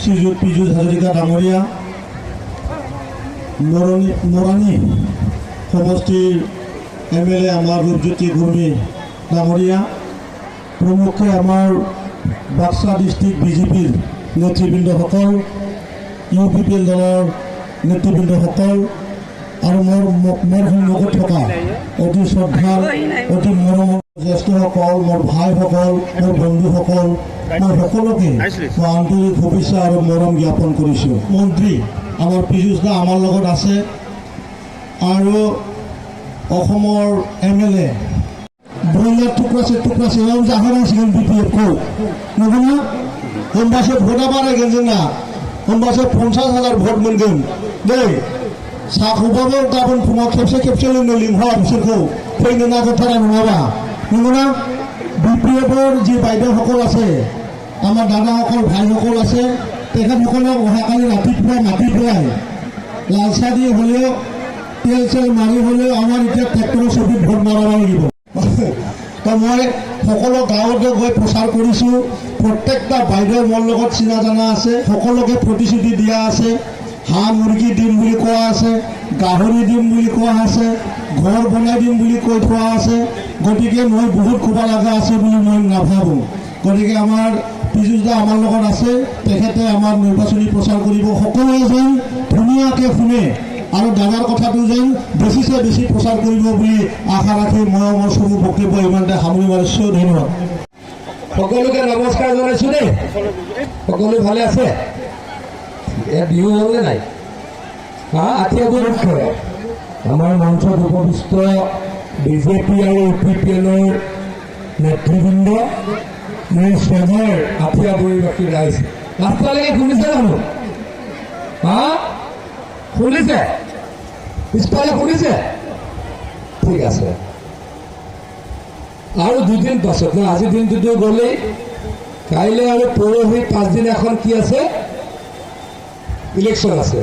শ্ৰীযুত পীযুষ হাজৰিকা ডাঙৰীয়া মৰাণী সমষ্টিৰ MLA আমাৰ ৰূপজ্যোতি কুৰ্মী ডাঙৰীয়া প্ৰমুখ্যে আমাৰ বাক্সা ডিষ্ট্ৰিক্ট বিজেপিৰ নেতৃবৃন্দসকল UPPL দলৰ নেতৃবৃন্দসকল আৰু মোৰ সন্মুখত থকা অতি শ্ৰদ্ধাৰ অতি মৰমৰ জ্যেষ্ঠসকল মোৰ ভাইসকল মোৰ বন্ধুসকল মই সকলোকে মই আন্তৰিক শুভেচ্ছা আৰু মৰম জ্ঞাপন কৰিছোঁ। মন্ত্ৰী আমাৰ পীযুষ দা আমাৰ লগত আছে আৰু অসমৰ MLA ব্ৰইলাৰ টুকৰাছে জাহান আছিলেন BPF নবনা होमबासो भोटा बारायगोन जोंना होमबासो 50,000 भोट मोनगोन दै साखौबाबो गाबोन फुङाव खेबसे लोंनो लिंहर बिसोरखौ फैनो नागिरथारा नङाबा नंगौना BPFৰ যি বাইদেউসকল আছে আমাৰ দাদাসকল ভাইসকল আছে তেখেতসকলক অহাকালি ৰাতিপুৱা মাতি পেলাই লালচা দি হ'লেও তেল চেল মাৰি হ'লেও আমাৰ এতিয়া ট্ৰেক্টৰৰ ছবিত ভোট মাৰাব লাগিব। তো মই সকলো গাঁৱতে গৈ প্ৰচাৰ কৰিছোঁ। প্ৰত্যেকটা বাইদেউ মোৰ লগত চিনা জানা আছে, সকলোকে প্ৰতিশ্ৰুতি দিয়া আছে। হাঁহ মুৰ্গী দিম বুলি কোৱা আছে, গাহৰি দিম বুলি কোৱা আছে, ঘৰ বনাই দিম বুলি কৈ থোৱা আছে। গতিকে মই বহুত খুবা লগা আছে বুলি মই নাভাবোঁ। গতিকে আমাৰ পীযুষ দা আমাৰ লগত আছে, তেখেতে আমাৰ নিৰ্বাচনী প্ৰচাৰ কৰিব। সকলোৱে যেন ধুনীয়াকৈ শুনে আৰু দাদাৰ কথাটো যেন বেছিছে বেছি প্ৰচাৰ কৰিব বুলি আশা ৰাখি মই মোৰ চমু বক্তব্য ইমানতে সামৰি মাৰিছোঁ। ধন্যবাদ। সকলোকে নমস্কাৰ জনাইছোঁ দেই। সকলো ভালে আছে? ইয়াত বিহু হ'লনে নাই? আঠিয়াবোৰ আমাৰ মঞ্চত উপবিষ্ট বিজেপি আৰু UPPLৰ নেতৃবৃন্দ মোৰ চহৰ আঠিয়াবুৰীবাসী ৰাইজ ৰাস্তালৈকে শুনিছে জানো? শুনিছে? পিছফালে শুনিছে? ঠিক আছে। আৰু দুদিন পাছত ন, আজিৰ দিনটোতো গ'লেই, কাইলৈ আৰু পৰহি 5 দিন এখন কি আছে? ইলেকশ্যন আছে।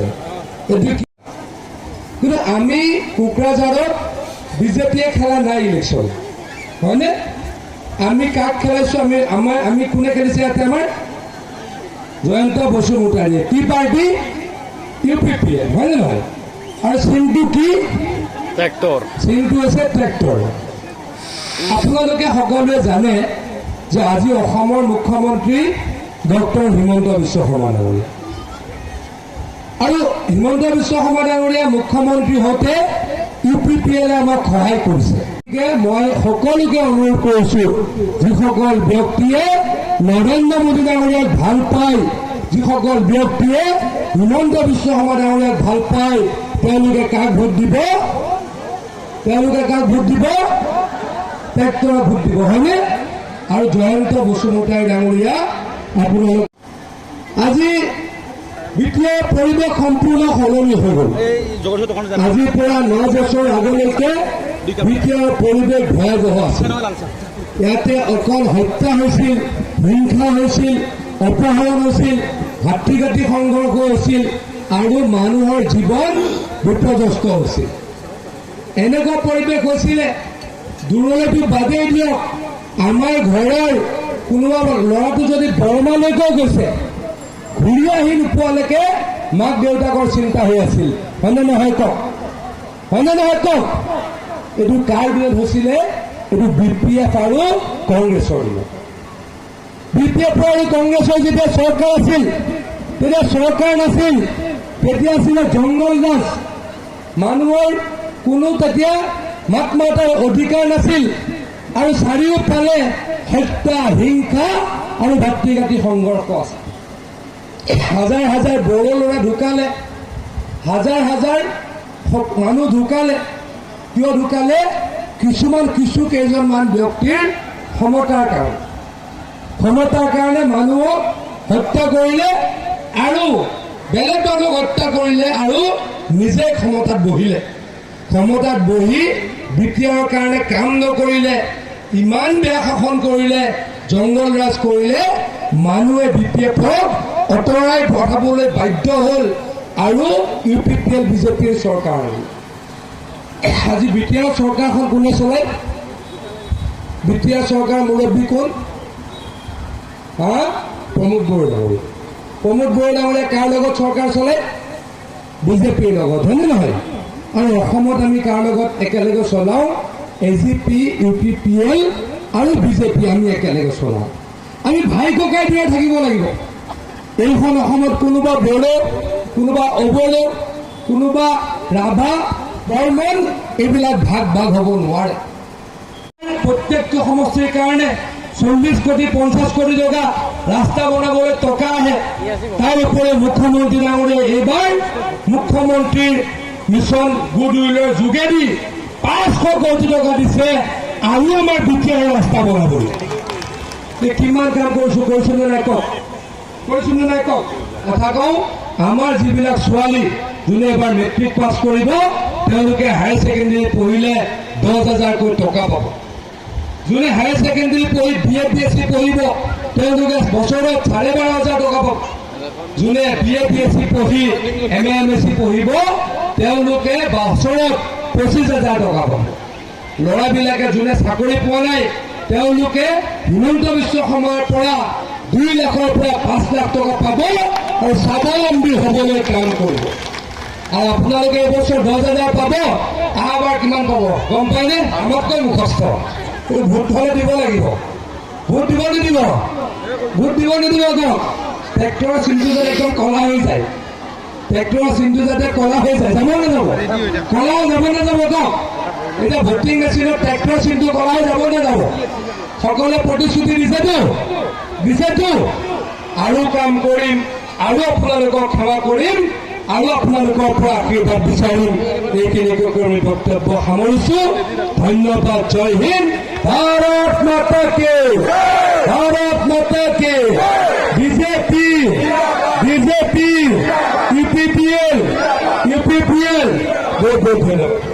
কিন্তু আমি কোকৰাঝাৰত বিজেপিয়ে খেলা নাই ইলেকশ্যন, হয়নে? আমি কাক খেলাইছোঁ? আমি কোনে খেলিছে ইয়াতে? আমাৰ জয়ন্ত বসুমতাৰী। কি পাৰ্টি? UPPL, হয়নে নহয়? আৰু চিনটো কি? ট্ৰেক্টৰ। চিনটো হৈছে ট্ৰেক্টৰ। আপোনালোকে সকলোৱে জানে যে আজি অসমৰ মুখ্যমন্ত্ৰী ডক্টৰ হিমন্ত বিশ্ব শৰ্মা ডাঙৰীয়া, আৰু হিমন্ত বিশ্ব শৰ্মা ডাঙৰীয়া মুখ্যমন্ত্ৰী হওঁতে UPPLে আমাক সহায় কৰিছে। গতিকে মই সকলোকে অনুৰোধ কৰিছোঁ, যিসকল ব্যক্তিয়ে নৰেন্দ্ৰ মোদী ডাঙৰীয়াক ভাল পায়, যিসকল ব্যক্তিয়ে হিমন্ত বিশ্ব শৰ্মা ডাঙৰীয়াক ভাল পায়, তেওঁলোকে কাক ভোট দিব? কাক ভোট দিব? ট্ৰেক্টৰক ভোট দিব, হয়নে? আৰু জয়ন্ত বসুমতাৰী ডাঙৰীয়া আপোনালোক আজি বিত্তীয় পৰিৱেশ সম্পূৰ্ণ সলনি হৈ গ'ল। আজিৰ পৰা 9 বছৰ আগলৈকে বিত্তীয় পৰিৱেশ ভয়াৱহ আছিল। ইয়াতে অকল হত্যা হৈছিল, হিংসা হৈছিল, অপহৰণ হৈছিল, ভাতৃঘাতী সংঘৰ্ষ হৈছিল আৰু মানুহৰ জীৱন বিপদগ্ৰস্ত হৈছিল। এনেকুৱা পৰিৱেশ হৈছিলে, দূৰলৈতো বাদেই দিয়ক, আমাৰ ঘৰৰ কোনোবা ল'ৰাটো যদি বৰ্মালৈকেও গৈছে, ঘূৰি আহি নোপোৱালৈকে মাক দেউতাকৰ চিন্তা হৈ আছিল, হয়নে নহয় কওক? হয়নে নহয় কওক? এইটো কাৰ বিৰোধ হৈছিলে? এইটো BPF আৰু কংগ্ৰেছৰ বিৰোধ। BPF আৰু কংগ্ৰেছৰ যেতিয়া চৰকাৰ আছিল, তেতিয়া চৰকাৰ নাছিল, তেতিয়া আছিলে জংগল ৰাজ। মানুহৰ কোনো তেতিয়া মাত মাতাৰ অধিকাৰ নাছিল, আৰু চাৰিওফালে হত্যা, হিংসা আৰু ভাতৃঘাতী সংঘৰ্ষ আছে। হাজাৰ হাজাৰ বড়ো ল'ৰা ঢুকালে, হাজাৰ হাজাৰ মানুহ ঢুকালে। কিয় ঢুকালে? কিছু কেইজনমান ব্যক্তিৰ ক্ষমতাৰ কাৰণে মানুহক হত্যা কৰিলে, আৰু বেলেগ মানুহক হত্যা কৰিলে, আৰু নিজে ক্ষমতাত বহিলে। ক্ষমতাত বহি BPFৰ কাৰণে কাম নকৰিলে, ইমান বেয়া শাসন কৰিলে জংগল ৰাজ কৰিলে মানুহে BPF-ক অঁতৰাই পঠাবলৈ বাধ্য হ'ল আৰু UPPL বিজেপিৰ চৰকাৰ হ'ল। আজি BTR চৰকাৰখন কোনে চলায়? BTR চৰকাৰ মুৰব্বী কোন? প্ৰমোদ বড়ো ডাঙৰীয়া। প্ৰমোদ বড়ো ডাঙৰীয়া কাৰ লগত চৰকাৰ চলে? বিজেপিৰ লগত, হয়নে নহয়? আৰু অসমত আমি কাৰ লগত একেলগে চলাওঁ? AGP, UPPL আৰু বিজেপি আমি একেলগে চলাওঁ। আমি ভাই ককাই দিয়ে থাকিব লাগিব। এইখন অসমত কোনোবা বড়ো, কোনোবা অবড়ো, কোনোবা ৰাভা, বৰ্মন এইবিলাক ভাগ হ'ব নোৱাৰে। প্ৰত্যেকটো সমষ্টিৰ কাৰণে 40 কোটি 50 কোটি টকা ৰাস্তা বনাবলৈ টকা আহে। তাৰ উপৰি মুখ্যমন্ত্ৰী ডাঙৰীয়াই এইবাৰ মুখ্যমন্ত্ৰীৰ মিছন গুডউইলৰ যোগেদি 500 কোটি টকা দিছে আৰু আমাৰ BTR ৰাস্তা বনাবলৈ। কিমান কাম কৰিছোঁ নে নাই কওক? কথা কওঁ, আমাৰ যিবিলাক ছোৱালী যোনে এবাৰ মেট্ৰিক পাছ কৰিব তেওঁলোকে হায়াৰ ছেকেণ্ডেৰী পঢ়িলে 10,000কৈ টকা পাব। যোনে হায়াৰ ছেকেণ্ডেৰী পঢ়ি BA BSc পঢ়িব তেওঁলোকে বছৰত 12,500 টকা পাব। যোনে BA BSc পঢ়ি MA MSc পঢ়িব তেওঁলোকে বছৰত 25,000 টকা পাব। ল'ৰাবিলাকে যোনে চাকৰি পোৱা নাই তেওঁলোকে হিমন্ত বিশ্ব শৰ্মাৰ পৰা 2 লাখৰ পৰা 5 লাখ টকা পাব আৰু স্বাৱলম্বী হ'বলৈ কাম কৰিব। আৰু আপোনালোকে এইবছৰ 10,000 পাব, অহাবাৰ কিমান পাব গম পায়নে? আমাতকৈ মুখস্থ। ভোট হ'লে দিব লাগিব। ভোট দিব নিদিব? কওক। ট্ৰেক্টৰৰ চিনটো যাতে একদম কলা হৈ যায়, যাব নাযাব? কলা যাব নাযাব কওক? এতিয়া ভোটিং মেচিনত ট্ৰেক্টৰৰ চিনটো কলা হৈ যাব নাযাব? সকলোৱে প্ৰতিশ্ৰুতি দিছেতো। আৰু কাম কৰিম, আৰু আপোনালোকক সেৱা কৰিম, আৰু আপোনালোকৰ পৰা আশীৰ্বাদ বিচাৰিম। এইখিনিকে কৰি বক্তব্য সামৰিছো। ধন্যবাদ। জয় হিন্দ। ভাৰত মাতা কে, ভাৰত মাতা কে। বিজেপি, UPPL, বহুত বহুত ধন্যবাদ।